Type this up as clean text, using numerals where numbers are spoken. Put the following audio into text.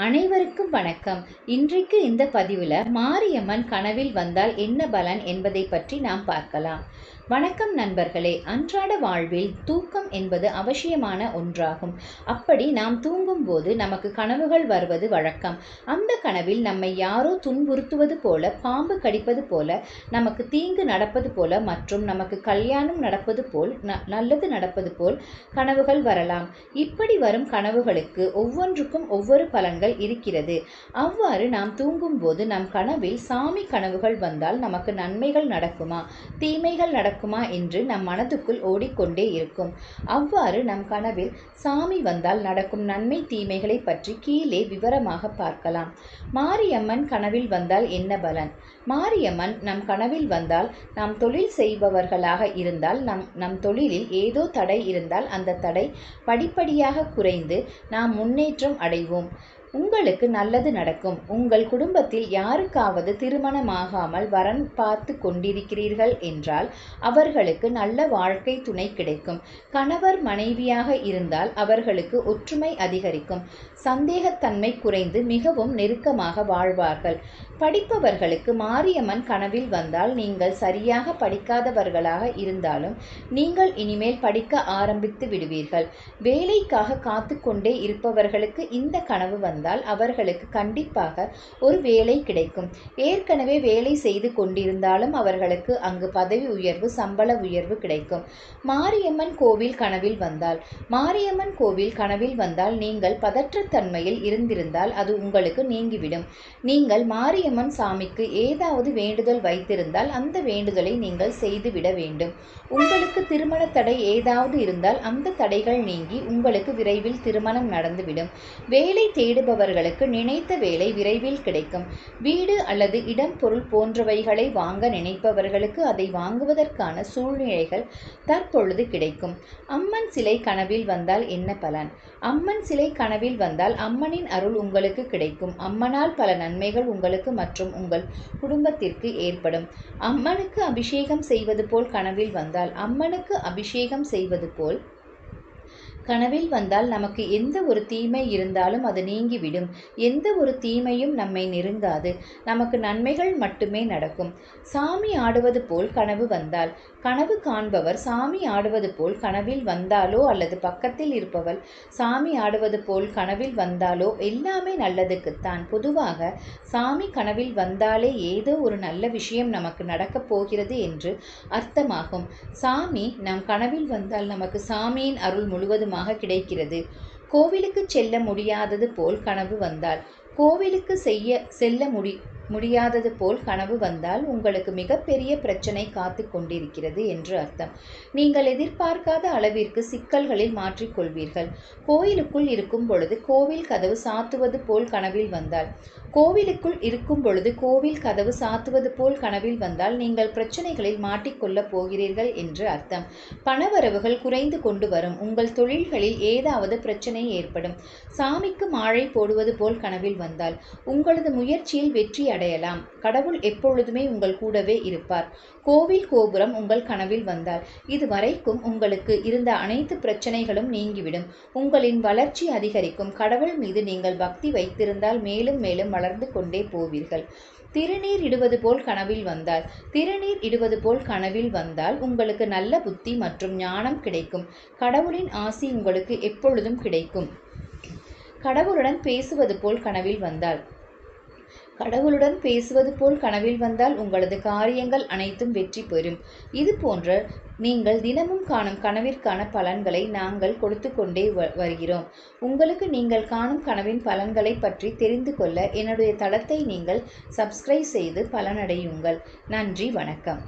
அனைவருக்கும் வணக்கம். இன்றைக்கு இந்த பதிவுல மாரியம்மன் கனவில் வந்தால் என்ன பலன் என்பதை பற்றி நாம் பார்க்கலாம். வணக்கம் நண்பர்களே. அன்றாட வாழ்வில் தூக்கம் என்பது அவசியமான ஒன்றாகும். அப்படி நாம் தூங்கும் போது நமக்கு கனவுகள் வருவது வழக்கம். அந்த கனவில் நம்மை யாரோ துன்புறுத்துவது போல, பாம்பு கடிப்பது போல, நமக்கு தீங்கு நடப்பது போல மற்றும் நமக்கு கல்யாணம் நடப்பது போல், நல்லது நடப்பது போல் கனவுகள் வரலாம். இப்படி வரும் கனவுகளுக்கு ஒவ்வொன்றுக்கும் ஒவ்வொரு பலன்கள் இருக்கிறது. அவ்வாறு நாம் தூங்கும் போது நம் கனவில் சாமி கனவுகள் வந்தால் நமக்கு நன்மைகள் நடக்குமா, தீமைகள் நடக்குமா என்று நம் மனதுக்குள் ஓடிக்கொண்டே இருக்கும். அவ்வாறு நம் கனவில் சாமி வந்தால் நடக்கும் நன்மை தீமைகளை பற்றி கீழே விவரமாக பார்க்கலாம். மாரியம்மன் கனவில் வந்தால் என்ன பலன்? மாரியம்மன் நம் கனவில் வந்தால், நாம் தொழில் செய்பவர்களாக இருந்தால், நம் தொழிலில் ஏதோ தடை இருந்தால் அந்த தடை படிப்படியாக குறைந்து நாம் முன்னேற்றம் அடைவோம். உங்களுக்கு நல்லது நடக்கும். உங்கள் குடும்பத்தில் யாருக்காவது திருமணமாகாமல் வரன் பார்த்து கொண்டிருக்கிறீர்கள் என்றால் அவர்களுக்கு நல்ல வாழ்க்கை துணை கிடைக்கும். கணவர் மனைவியாக இருந்தால் அவர்களுக்கு ஒற்றுமை அதிகரிக்கும். சந்தேகத்தன்மை குறைந்து மிகவும் நெருக்கமாக வாழ்வார்கள். படிப்பவர்களுக்கு மாரியம்மன் கனவில் வந்தால், நீங்கள் சரியாக படிக்காதவர்களாக இருந்தாலும் நீங்கள் இனிமேல் படிக்க ஆரம்பித்து விடுவீர்கள். வேலைக்காக காத்து கொண்டே இருப்பவர்களுக்கு இந்த கனவு வந்தால் அவர்களுக்கு கண்டிப்பாக ஒரு வேலை கிடைக்கும். ஏற்கனவே வேலை செய்து கொண்டிருந்தாலும் அவர்களுக்கு அங்கு பதவி உயர்வு, சம்பள உயர்வு கிடைக்கும். மாரியம்மன் கோவில் கனவில் வந்தால், மாரியம்மன் கோவில் கனவில் வந்தால் நீங்கள் பதற்றத்தன்மையில் இருந்திருந்தால் அது உங்களுக்கு நீங்கிவிடும். நீங்கள் மாரியம்மன் சாமிக்கு ஏதாவது வேண்டுதல் வைத்திருந்தால் அந்த வேண்டுதலை நீங்கள் செய்துவிட வேண்டும். உங்களுக்கு திருமண தடை ஏதாவது இருந்தால் அந்த தடைகள் நீங்கி உங்களுக்கு விரைவில் திருமணம் நடந்துவிடும். வேலை தேடுபவர்களுக்கு நினைத்த வேலை விரைவில் கிடைக்கும். வீடு அல்லது இடம், பொருள் போன்றவைகளை வாங்க நினைப்பவர்களுக்கு அதை வாங்குவதற்கான சூழ்நிலைகள் தற்பொழுது கிடைக்கும். அம்மன் சிலை கனவில் வந்தால் என்ன பலன்? அம்மன் சிலை கனவில் வந்தால் அம்மனின் அருள் உங்களுக்கு கிடைக்கும். அம்மனால் பல நன்மைகள் உங்களுக்கு மற்றும் உங்கள் குடும்பத்திற்கு ஏற்படும். அம்மனுக்கு அபிஷேகம் செய்வது போல் கனவில் வந்தால், அம்மனுக்கு அபிஷேகம் செய்வது போல் கனவில் வந்தால் நமக்கு எந்த ஒரு தீமை இருந்தாலும் அது நீங்கிவிடும். எந்த ஒரு தீமையும் நம்மை நெருங்காது. நமக்கு நன்மைகள் மட்டுமே நடக்கும். சாமி ஆடுவது போல் கனவு வந்தால், கனவு காண்பவர் சாமி ஆடுவது போல் கனவில் வந்தாலோ அல்லது பக்கத்தில் இருப்பவர் சாமி ஆடுவது போல் கனவில் வந்தாலோ எல்லாமே நல்லதுக்குத்தான். பொதுவாக சாமி கனவில் வந்தாலே ஏதோ ஒரு நல்ல விஷயம் நமக்கு நடக்கப் போகிறது என்று அர்த்தமாகும். சாமி நம் கனவில் வந்தால் நமக்கு சாமியின் அருள் முழுவதுமாக கிடைக்கிறது. கோவிலுக்கு செல்ல முடியாதது போல் கனவு வந்தால், கோவிலுக்கு செல்ல முடியாதது போல் கனவு வந்தால் உங்களுக்கு மிகப்பெரிய பிரச்சனை காத்து கொண்டிருக்கிறது என்று அர்த்தம். நீங்கள் எதிர்பார்க்காத அளவிற்கு சிக்கல்களில் மாற்றிக்கொள்வீர்கள். கோயிலுக்குள் இருக்கும் பொழுது கோவில் கதவு சாத்துவது போல் கனவில் வந்தால், கோவிலுக்குள் இருக்கும் பொழுது கோவில் கதவு சாத்துவது போல் கனவில் வந்தால் நீங்கள் பிரச்சனைகளில் மாட்டிக்கொள்ளப் போகிறீர்கள் என்று அர்த்தம். பணவரவுகள் குறைந்து கொண்டு வரும். உங்கள் தொழில்களில் ஏதாவது பிரச்சனை ஏற்படும். சாமிக்கு மாலை போடுவது போல் கனவில் வந்தால் உங்களது முயற்சியில் வெற்றி அடையலாம். கடவுள் எப்பொழுதுமே உங்கள் கூடவே இருப்பார். கோவில் கோபுரம் உங்கள் கனவில் வந்தால் இதுவரைக்கும் உங்களுக்கு இருந்த அனைத்து பிரச்சனைகளும் நீங்கிவிடும். உங்களின் வளர்ச்சி அதிகரிக்கும். கடவுள் மீது நீங்கள் பக்தி வைத்திருந்தால் மேலும் மேலும் வளர்ந்து கொண்டே போவீர்கள். திருநீர் இடுவது போல் கனவில் வந்தால், திருநீர் இடுவது போல் கனவில் வந்தால் உங்களுக்கு நல்ல புத்தி மற்றும் ஞானம் கிடைக்கும். கடவுளின் ஆசி உங்களுக்கு எப்பொழுதும் கிடைக்கும். கடவுளுடன் பேசுவது போல் கனவில் வந்தால், கடவுளுடன் பேசுவது போல் கனவில் வந்தால் உங்களது காரியங்கள் அனைத்தும் வெற்றி பெறும். இது போன்ற நீங்கள் தினமும் காணும் கனவிற்கான பலன்களை நாங்கள் கொடுத்து கொண்டே வருகிறோம். உங்களுக்கு நீங்கள் காணும் கனவின் பலன்களை பற்றி தெரிந்து கொள்ள என்னுடைய தளத்தை நீங்கள் சப்ஸ்கிரைப் செய்து பலனடையுங்கள். நன்றி, வணக்கம்.